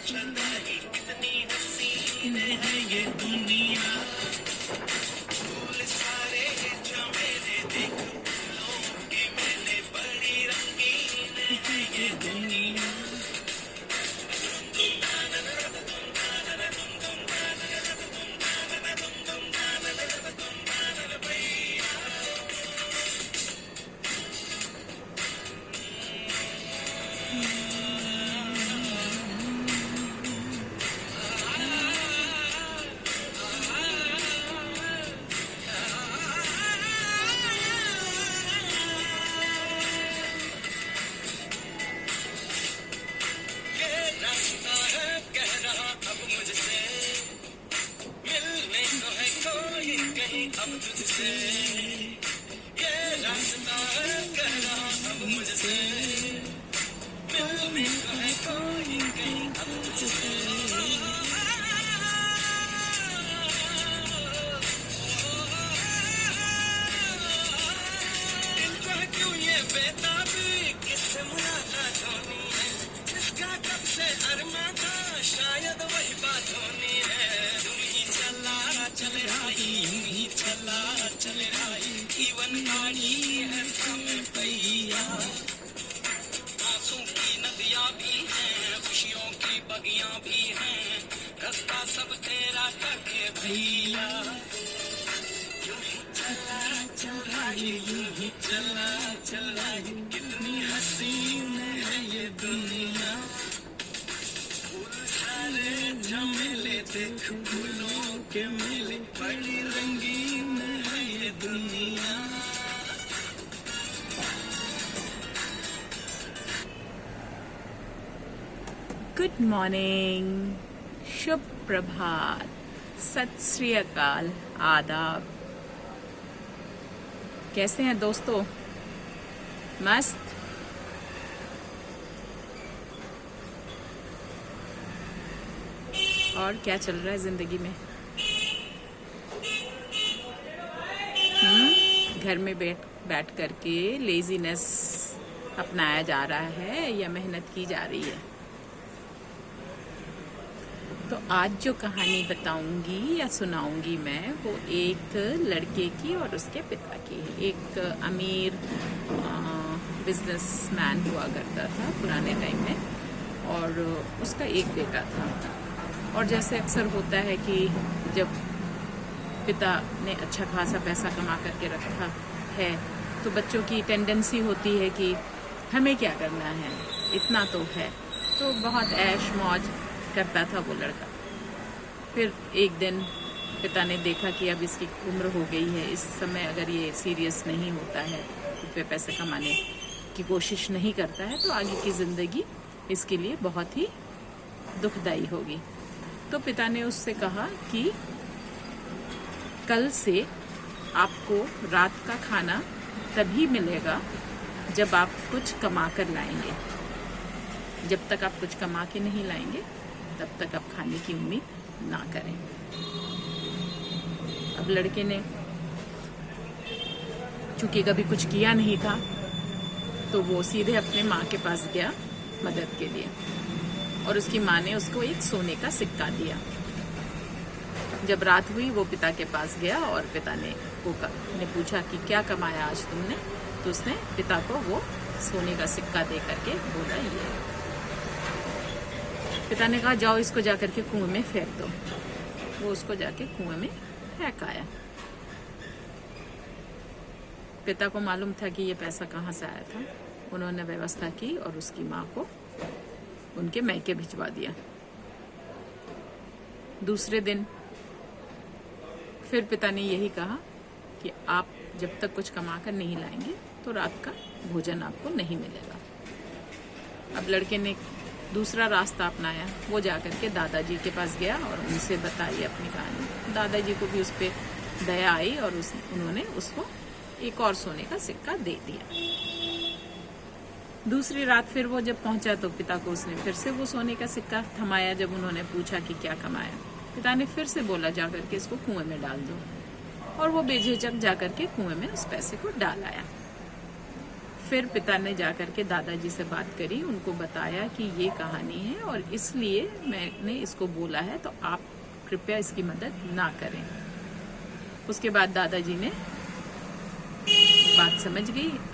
चलाई कितनी हसीन है ये दुनिया, फूल सारे झमेले देखो फूलों के मेले, बड़ी रंगीन है ये दुनिया। अब तुझसे ये रास्ता है कहना अब मुझसे, मिलने को है कोई कहीं अब तुझसे। इनको है क्यों ये बेताबी, किससे मुलाकात होनी है, जिसका कब से अरमा था शायद वही बात होनी है। तुम ही चला चल रही, यूं ही चला चल रही, जीवन गाड़ी है समय पहिया। आंसू की नदियां भी हैं, खुशियों की बगियां भी हैं, रास्ता सब तेरा करके भैया। यूं ही चला चल रही, यूं ही चला चल रही, कितनी हसीन है ये दुनिया, फूल सारे झमेले देख फूलों के मेले, बड़ी रंगीन है ये दुनिया। गुड मॉर्निंग, शुभ प्रभात, सत श्री अकाल, आदाब। कैसे हैं दोस्तों? मस्त? और क्या चल रहा है जिंदगी में? घर में बैठ करके लेजीनेस अपनाया जा रहा है या मेहनत की जा रही है? तो आज जो कहानी बताऊंगी या सुनाऊंगी मैं, वो एक लड़के की और उसके पिता की है। एक अमीर बिजनेसमैन हुआ करता था पुराने टाइम में, और उसका एक बेटा था। और जैसे अक्सर होता है कि जब पिता ने अच्छा खासा पैसा कमा करके रखा है तो बच्चों की टेंडेंसी होती है कि हमें क्या करना है, इतना तो है। तो बहुत ऐश मौज करता था वो लड़का। फिर एक दिन पिता ने देखा कि अब इसकी उम्र हो गई है, इस समय अगर ये सीरियस नहीं होता है, खुद पे पैसे कमाने की कोशिश नहीं करता है, तो आगे की ज़िंदगी इसके लिए बहुत ही दुखदाई होगी। तो पिता ने उससे कहा कि कल से आपको रात का खाना तभी मिलेगा जब आप कुछ कमा कर लाएंगे। जब तक आप कुछ कमा के नहीं लाएंगे तब तक आप खाने की उम्मीद ना करें। अब लड़के ने चूंकि कभी कुछ किया नहीं था तो वो सीधे अपने माँ के पास गया मदद के लिए, और उसकी माँ ने उसको एक सोने का सिक्का दिया। जब रात हुई वो पिता के पास गया और पिता ने पूछा कि क्या कमाया आज तुमने, तो उसने पिता को वो सोने का सिक्का दे करके बोला ये। पिता ने कहा जाओ इसको जाकर के कुएं में फेंक दो। वो उसको जाके कुएं में फेंक आया। पिता को मालूम था कि ये पैसा कहाँ से आया था। उन्होंने व्यवस्था की और उसकी माँ को उनके मैके भिजवा दिया। दूसरे दिन फिर पिता ने यही कहा कि आप जब तक कुछ कमा कर नहीं लाएंगे तो रात का भोजन आपको नहीं मिलेगा। अब लड़के ने दूसरा रास्ता अपनाया। वो जाकर के दादाजी के पास गया और उनसे बताई अपनी कहानी। दादाजी को भी उस पर दया आई और उन्होंने उसको एक और सोने का सिक्का दे दिया। दूसरी रात फिर वो जब पहुंचा तो पिता को उसने फिर से वो सोने का सिक्का थमाया। जब उन्होंने पूछा कि क्या कमाया, पिता ने फिर से बोला जाकर के इसको कुएं में डाल दो, और वो बेझिझक जाकर के कुएं में उस पैसे को डाल आया। फिर पिता ने जाकर के दादाजी से बात करी, उनको बताया कि ये कहानी है और इसलिए मैंने इसको बोला है, तो आप कृपया इसकी मदद ना करें। उसके बाद दादाजी ने बात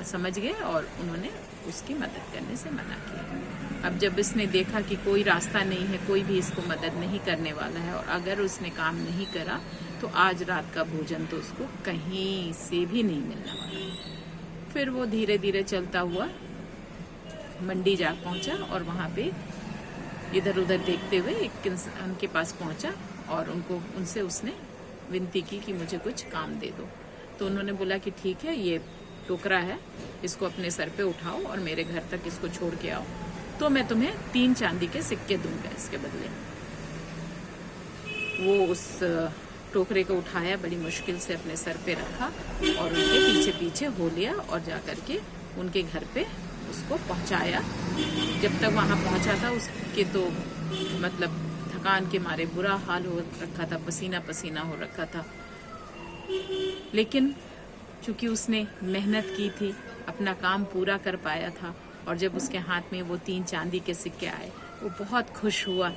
समझ गए और उन्होंने उसकी मदद करने से मना किया। अब जब इसने देखा कि कोई रास्ता नहीं है, कोई भी इसको मदद नहीं करने वाला है और अगर उसने काम नहीं करा तो आज रात का भोजन तो उसको कहीं से भी नहीं मिलने वाला। फिर वो धीरे धीरे चलता हुआ मंडी जा पहुंचा और वहां पे इधर उधर देखते हुए एक इंसान के पास पहुंचा और उनसे उसने विनती की कि मुझे कुछ काम दे दो। तो उन्होंने बोला कि ठीक है, ये टोकरा है, इसको अपने सर पे उठाओ और मेरे घर तक इसको छोड़ के आओ, तो मैं तुम्हें 3 चांदी के सिक्के दूंगा इसके बदले। वो उस टोकरे को उठाया, बड़ी मुश्किल से अपने सर पे रखा और उनके पीछे पीछे हो लिया और जाकर के उनके घर पे उसको पहुंचाया। जब तक वहां पहुंचा था उसके तो मतलब थकान के मारे बुरा हाल हो रखा था, पसीना पसीना हो रखा था, लेकिन चूंकि उसने मेहनत की थी, अपना काम पूरा कर पाया था और जब उसके हाथ में वो 3 चांदी के सिक्के आए, वो बहुत खुश हुआ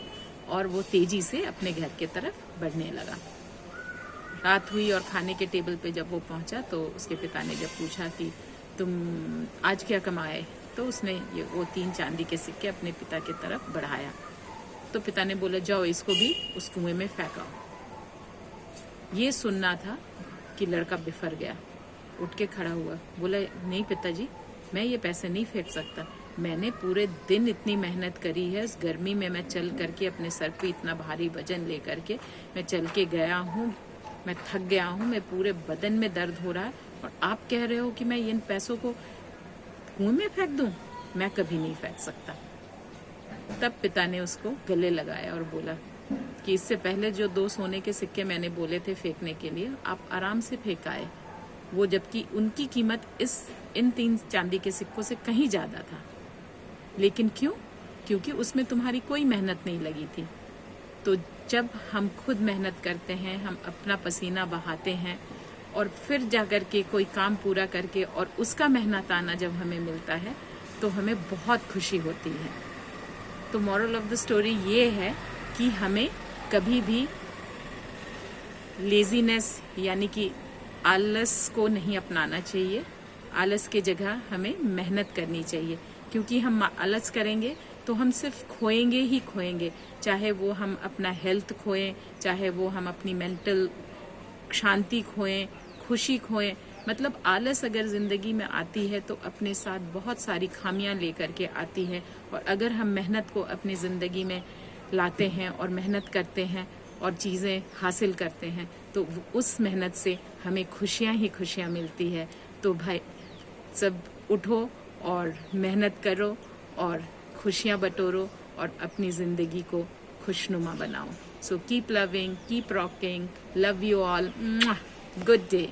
और वो तेजी से अपने घर के तरफ बढ़ने लगा। रात हुई और खाने के टेबल पे जब वो पहुंचा तो उसके पिता ने जब पूछा कि तुम आज क्या कमाए, तो उसने वो 3 चांदी के सिक्के अपने पिता की तरफ बढ़ाया। तो पिता ने बोला, जाओ इसको भी उस कुएं में फेंकाओ। ये सुनना था कि लड़का बिफर गया, उठ के खड़ा हुआ, बोला नहीं पिताजी, मैं ये पैसे नहीं फेंक सकता। मैंने पूरे दिन इतनी मेहनत करी है, इस गर्मी में मैं चल करके अपने सर पे इतना भारी वजन लेकर के मैं चल के गया हूँ, मैं थक गया हूँ, मैं पूरे बदन में दर्द हो रहा है और आप कह रहे हो कि मैं इन पैसों को कुएं में फेंक दूं? मैं कभी नहीं फेंक सकता। तब पिता ने उसको गले लगाया और बोला कि इससे पहले जो 2 सोने के सिक्के मैंने बोले थे फेंकने के लिए, आप आराम से फेंकाए वो, जबकि उनकी कीमत इन 3 चांदी के सिक्कों से कहीं ज्यादा था। लेकिन क्यों? क्योंकि उसमें तुम्हारी कोई मेहनत नहीं लगी थी। तो जब हम खुद मेहनत करते हैं, हम अपना पसीना बहाते हैं और फिर जाकर के कोई काम पूरा करके और उसका मेहनताना जब हमें मिलता है तो हमें बहुत खुशी होती है। तो मॉरल ऑफ द स्टोरी ये है कि हमें कभी भी लेजीनेस यानी कि आलस को नहीं अपनाना चाहिए। आलस की जगह हमें मेहनत करनी चाहिए, क्योंकि हम आलस करेंगे तो हम सिर्फ खोएंगे ही खोएंगे, चाहे वो हम अपना हेल्थ खोएं, चाहे वो हम अपनी मेंटल शांति खोएं, खुशी खोएं। मतलब आलस अगर जिंदगी में आती है तो अपने साथ बहुत सारी खामियां लेकर के आती है, और अगर हम मेहनत को अपनी जिंदगी में लाते हैं और मेहनत करते हैं और चीजें हासिल करते हैं तो उस मेहनत से हमें खुशियां ही खुशियां मिलती है। तो भाई सब उठो और मेहनत करो और खुशियां बटोरो और अपनी जिंदगी को खुशनुमा बनाओ। So keep loving, keep rocking, love you all, good day.